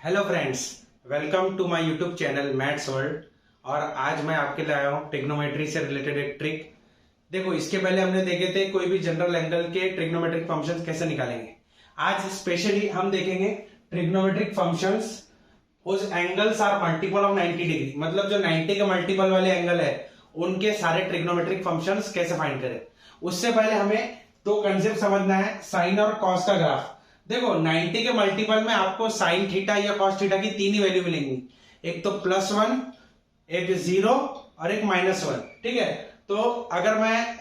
Hello friends, welcome to my YouTube channel maths world. और आज मैं आपके लिए आया हूँ ट्रिग्नोमेट्री से रिलेटेड एक ट्रिक। देखो, इसके पहले हमने देखे थे कोई भी जनरल एंगल के ट्रिग्नोमेट्रिक फंक्शंस कैसे निकालेंगे। आज स्पेशली हम देखेंगे ट्रिग्नोमेट्रिक फंक्शंस उस angles are multiple of 90 degree, मतलब जो 90 के मल्टीपल वाले एंगल है उनके सारे ट्रिग्नोमेट्रिक फंक्शंस कैसे फाइंड करें। उससे पहले हमें दो कंसेप्ट समझना है, साइन और कॉस का ग्राफ। देखो 90 के मल्टीपल में आपको साइन थीटा या कॉस थीटा की तीन ही वैल्यू मिलेंगी, एक तो +1, एक 0 और एक -1। ठीक है, तो अगर मैं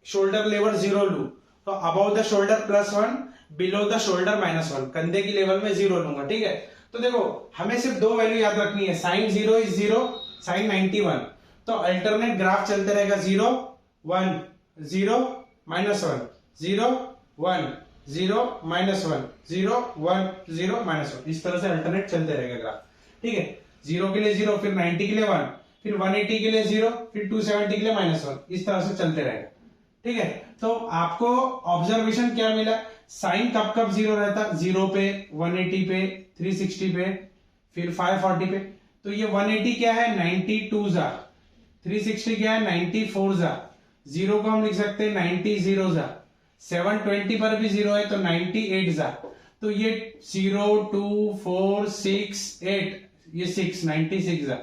शोल्डर लेवल 0 लू तो above the shoulder +1, below the shoulder -1, कंधे की लेवल में 0 लूंगा। ठीक है, तो देखो हमें सिर्फ दो वैल्यू याद रखनी है, साइन 0 इज 0, साइन 90 1। तो अल्टरनेट ग्राफ चलते रहेगा 0 1 0 -1 0 1 0 -1 0 1 0 -1, इस तरह से अल्टरनेट चलते रहेगा ग्राफ। ठीक है, 0 के लिए 0, फिर 90 के लिए 1, फिर 180 के लिए 0, फिर 270 के लिए -1, इस तरह से चलते रहेगा। ठीक है, तो आपको ऑब्जर्वेशन क्या मिला, साइन कब कब 0 रहता, 0 पे, 180 पे, 360 पे, फिर 540 पे। तो ये 180 क्या है, 92 जा, 360 क्या है, 94 जा, 0 को हम लिख सकते हैं 90 0 जा, 720 पर भी 0 है तो 98 जा। तो ये 0 2 4 6 8, ये 6 96 जा।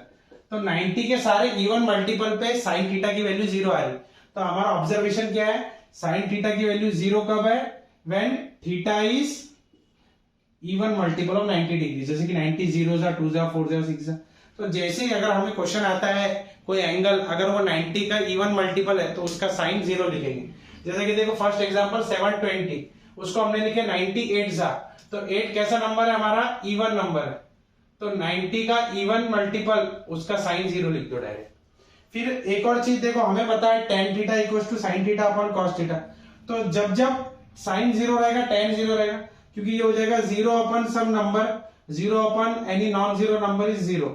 तो 90 के सारे इवन मल्टीपल पे साइन थीटा की वैल्यू 0 आ रही। तो हमारा ऑब्जर्वेशन क्या है, साइन थीटा की वैल्यू 0 कब है, when theta is even multiple of 90 degree, जैसे कि 90 0 जा, 2 जा, 4 जा, 6 जा। तो जैसे ही अगर हमें क्वेश्चन आता है कोई एंगल अगर वो 90 का इवन मल्टीपल है तो उसका साइन 0 लिखेंगे। जैसे कि देखो फर्स्ट एग्जांपल 720, उसको हमने लिखे 98 जा, तो 8 कैसा नंबर है हमारा, इवन नंबर है, तो 90 का इवन मल्टीपल, उसका साइन 0 लिख दो डायरेक्ट। फिर एक और चीज देखो, हमें पता है tan theta equals to sin theta upon cos theta. तो जब जब साइन 0 रहेगा tan 0 रहेगा, क्योंकि ये हो जाएगा 0 upon some number, 0 upon any non zero number is 0।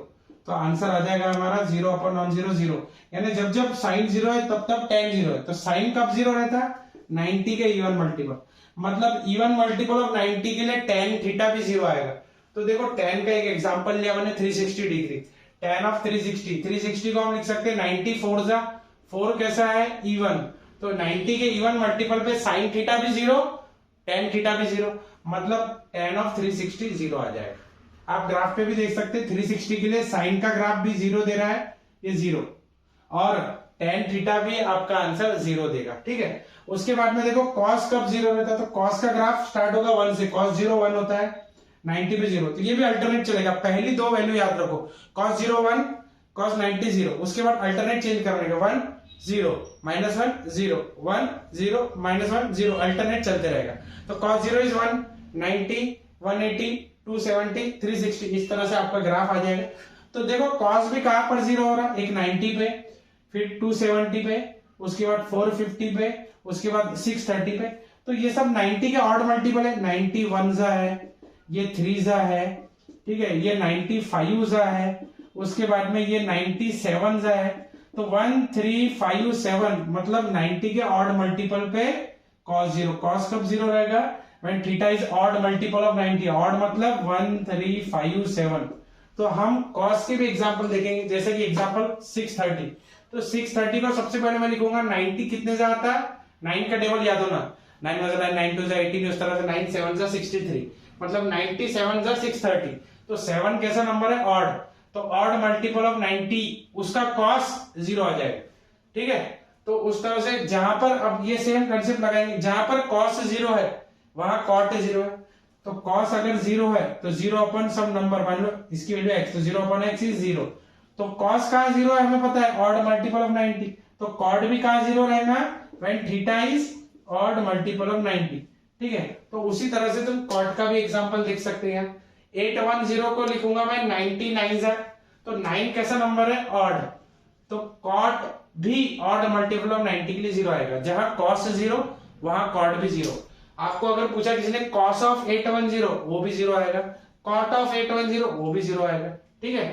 तो आंसर आ जाएगा हमारा 0 अपॉन नॉन जीरो 0, यानी जब जब साइन 0 है तब तब tan 0 है। तो साइन कब 0 रहता है, 90 के इवन मल्टीपल, मतलब इवन मल्टीपल ऑफ 90 के लिए tan थीटा भी 0 आएगा। तो देखो tan का एक एग्जांपल लिया मैंने 360 डिग्री, tan ऑफ 360 को हम लिख सकते हैं 94 जा, 4 कैसा है, इवन, तो 90 के इवन मल्टीपल पे साइन थीटा भी 0, tan थीटा भी 0, मतलब tan ऑफ 360 0 आ जाएगा। आप ग्राफ पे भी देख सकते हैं 360 के लिए साइन का ग्राफ भी 0 दे रहा है, ये 0, और tan थीटा भी आपका आंसर 0 देगा। ठीक है, उसके बाद में देखो cos कब 0 रहता है, तो cos का ग्राफ स्टार्ट होगा 1 से, cos 0 1 होता है, 90 पे 0, तो ये भी अल्टरनेट चलेगा। पहली दो वैल्यू याद रखो, cos 0 1, cos 90 0, उसके बाद अल्टरनेट चेंज करने का 1 0 -1 0 1 0 -1 0, अल्टरनेट चलते रहेगा। तो cos 0 इज 1, 90 180 270 360, इस तरह से आपका ग्राफ आ जाएगा। तो देखो cos भी कहां पर 0 हो रहा है, एक 90 पे, फिर 270 पे, उसके बाद 450 पे, उसके बाद 630 पे। तो ये सब 90 के ऑड मल्टीपल है, 91 जा है, ये 3 जा है, ठीक है, ये 95 जा है, उसके बाद में ये 97 जा है। तो 1 3 5 7, मतलब 90 के ऑड मल्टीपल पे cos 0, cos कब 0 रहेगा, when theta is odd multiple of 90, odd मतलब 1 3 5 7। तो हम cos के भी एग्जांपल देखेंगे, जैसे कि एग्जांपल 630। तो 630 को सबसे पहले मैं लिखूंगा 90 कितने से आता है, 9 का टेबल याद होना, 9 1 9 9 2 18, उस तरह से 9 7 63, मतलब 97 630। तो 7 कैसा नंबर है, ऑड, तो ऑड मल्टीपल ऑफ 90, उसका cos 0 आ जाएगा। ठीक है, तो उस तरह से जहां पर अब ये सेम कंसेप्ट लगाएंगे, जहां पर cos 0 है वहां cot 0 है। तो cos अगर 0 है तो 0 अपॉन सम नंबर, मान लो इसकी वैल्यू x, तो 0 अपॉन x इज 0। तो cos कहां 0 है हमें पता है, ऑड मल्टीपल ऑफ 90, तो cot भी कहां 0 रहेगा, when theta is odd multiple of 90। ठीक है, तो उसी तरह से तुम cot का भी एग्जांपल देख सकते हैं। 810 को लिखूंगा मैं 99 जा, तो 9 कैसा नंबर है, ऑड, तो cot भी ऑड मल्टीपल ऑफ 90 के लिए 0 आएगा। जहां cos 0 वहां cot भी 0। आपको अगर पूछा किसी ने cos ऑफ 810, वो भी 0 आएगा, cot ऑफ 810 वो भी 0 आएगा। ठीक है,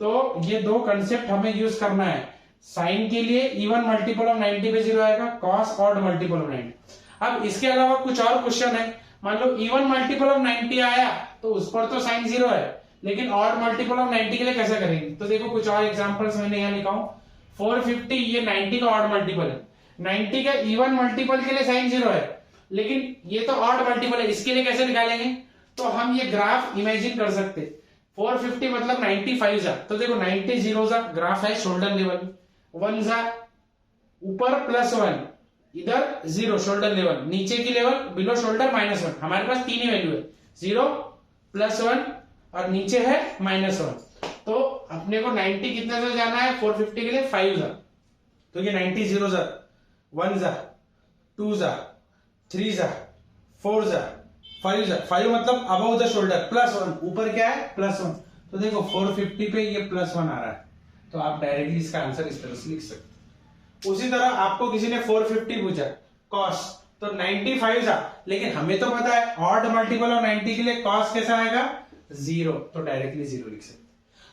तो ये दो कंसेप्ट हमें यूज करना है। साइन के लिए इवन मल्टीपल ऑफ 90 पे 0 आएगा, cos ऑड मल्टीपल ऑफ 90। अब इसके अलावा कुछ और क्वेश्चन है, मान लो इवन मल्टीपल ऑफ 90 आया तो उस पर तो साइन 0 है, लेकिन ऑड मल्टीपल ऑफ 90 के लिए कैसे करेंगे? तो देखो कुछ और एग्जांपल्स मैंने यहाँ लिखा हूँ। 450 ये 90 का ऑड मल्टीपल है, 90 का इवन मल्टीपल के लिए साइन 0 है, लेकिन ये तो ऑड मल्टीपल है, इसके लिए कैसे निकालेंगे? तो हम ये ग्राफ इमेजिन कर सकते। 450 मतलब 95 जा, तो देखो 90 जीरो जा, ग्राफ है शोल्डर लेवल, 1 जा ऊपर +1, इधर 0 शोल्डर लेवल, नीचे की लेवल बिलो शोल्डर -1। हमारे पास तीन ही वैल्यू है, 0 +1 और नीचे है -1। तो अपने को 90 कितने से जाना है? 450 के लिए 5 जा। तो ये 90 0 जा, 1 जा, 2 जा, 3 जा, 4 जा, 5 जा। 5 मतलब अबव द शोल्डर, +1 ऊपर क्या है? +1। तो देखो 450 पे ये +1 आ रहा है, तो आप डायरेक्टली इसका आंसर इस तरह से लिख सकते। उसी तरह आपको किसी ने 450 पूछा कॉस, तो 95 था, लेकिन हमें तो पता है ऑड मल्टीपल ऑफ 90 के लिए कॉस कैसा आएगा? 0, तो डायरेक्टली 0 लिख सकते।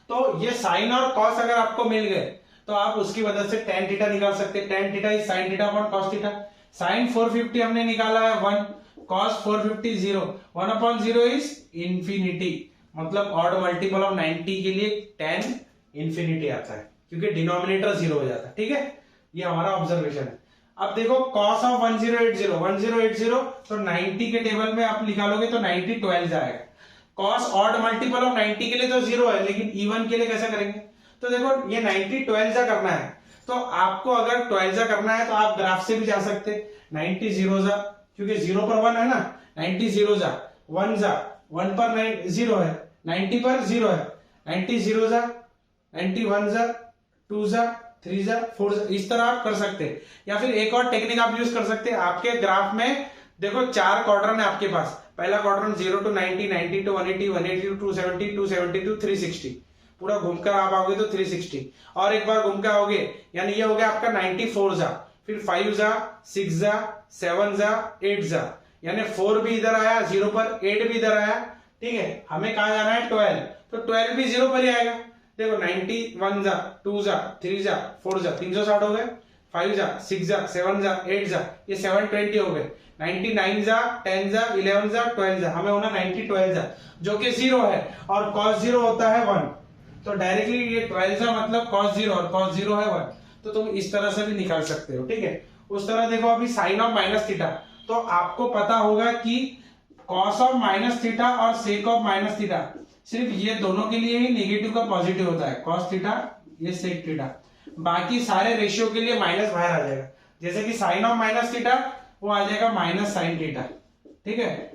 तो ये साइन और कॉस अगर आपको मिल गए तो आप उसकी वजह से tan थीटा निकाल सकते हैं। tan theta is sin theta upon cos theta. sin 450 हमने निकाला है 1, cos 450 0, 1/0 इज इंफिनिटी, मतलब ऑड मल्टीपल ऑफ 90 के लिए tan इंफिनिटी आता है, क्योंकि डिनोमिनेटर 0 हो जाता है। ठीक है, ये हमारा ऑब्जर्वेशन है। अब देखो cos ऑफ 1080 तो 90 के टेबल में आप निकालोगे तो 90 12 जाएगा। cos ऑड मल्टीपल ऑफ 90 के लिए तो 0 है, लेकिन इवन के लिए कैसा करेंगे? तो देखो ये 90 12 जा करना है, तो आपको अगर 12 जा करना है तो आप ग्राफ से भी जा सकते। 90 0 जा, क्योंकि 0 पर 1 है ना, 90 0 जा, 1 जा, 1 पर 0 है, 90 पर 0 है, 90 0 जा, 90 1 जा, 2 जा, 3 जा, 4 जा, इस तरह आप कर सकते हैं। या फिर एक और टेक्निक आप यूज कर सकते हैं। आपके ग्राफ में देखो 4 क्वाड्रेंट है आपके पास। पहला quadrant 0 to 90, 90 to 180, 180 to 270, 270 to 360, पूरा घूमकर आप आओगे तो 360, और एक बार घूम के आओगे, यानी ये हो गया आपका 94 जा, फिर 5 जा, 6 जा, 7 जा, 8 जा, यानी 4 भी इधर आया 0 पर, 8 भी इधर आया। ठीक है, हमें कहा जाना है 12, तो 12 भी 0 पर ही आएगा। देखो 91 जा, 2 जा, 3 जा, 4 जा, 360 हो गए, 5 जा, 6 जा, 7 जा, 8 जा, ये 720 हो गए, 99 जा, 10 जा, 11 जा, 12 जा, हमें होना 90 12 जा, जो कि 0 है, और cos 0 होता है 1, तो डायरेक्टली ये 12 जा मतलब cos 0, और cos 0 है 1, तो तुम इस तरह से भी निकाल सकते हो। ठीक है, उस तरह देखो अभी साइन ऑफ माइनस थीटा, तो आपको पता होगा कि cos ऑफ माइनस थीटा और सेक ऑफ माइनस थीटा, सिर्फ ये दोनों के लिए ही नेगेटिव का पॉजिटिव होता है, cos थीटा, ये सेक थीटा, बाकी सारे रेशियो के लिए माइनस बाहर आ जाएगा। जैसे कि साइन ऑफ माइनस थीटा वो आ जाएगा माइनस साइन थीटा। ठीक है,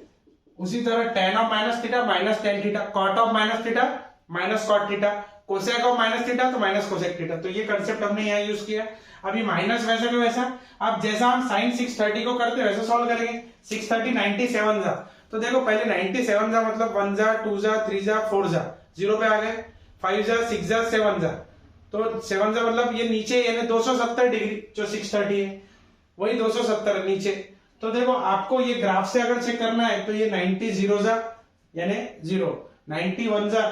उसी तरह tan of minus theta minus tan theta, cot of minus theta minus cot theta, cosec of minus theta तो माइनस कोसेक थीटा। तो ये कंसेप्ट हमने यहाँ यूज किया। अभी माइनस वैसा का वैसा, अब जैसा हम साइन 630 को करते वैसे सॉल्व करेंगे। 630 97 जा, तो देखो पहले 97 जा मतलब 1 जा, 2 जा, 3 जा, 4 जा, 0 पे आ गए, 5 जा, 6 जा, 7 जा, तो 7 जा मतलब ये नीचे, यानी 270 डिग्री, जो 630 है वही 270 नीचे। तो देखो आपको ये ग्राफ से अगर चेक करना है तो ये 90 0 जा, यानी 0, 91 जा,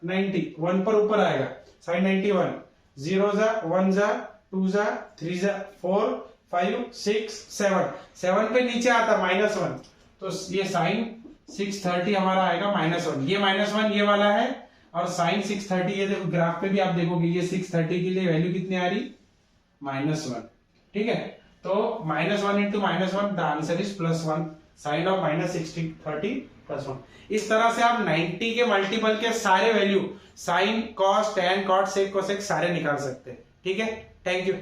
90 1 पर ऊपर आएगा, साइन 91, 0 जा, 1 जा, 2 जा, 3 जा, 4 5 6 7, 7 पे नीचे आता -1, तो ये साइन 630 हमारा आएगा -1, ये -1 ये वाला है, और साइन 630 ये देखो ग्राफ पे भी आप देखोगे ये 630 के लिए वैल्यू कितनी आ रही? -1। ठीक है, तो -1 into -1 the answer is +1, sine of -630 +1। इस तरह से आप 90 के मल्टीपल के सारे value sine, cos, tan, cot, sec, cosec सारे निकाल सकते हैं। ठीक है, थैंक यू।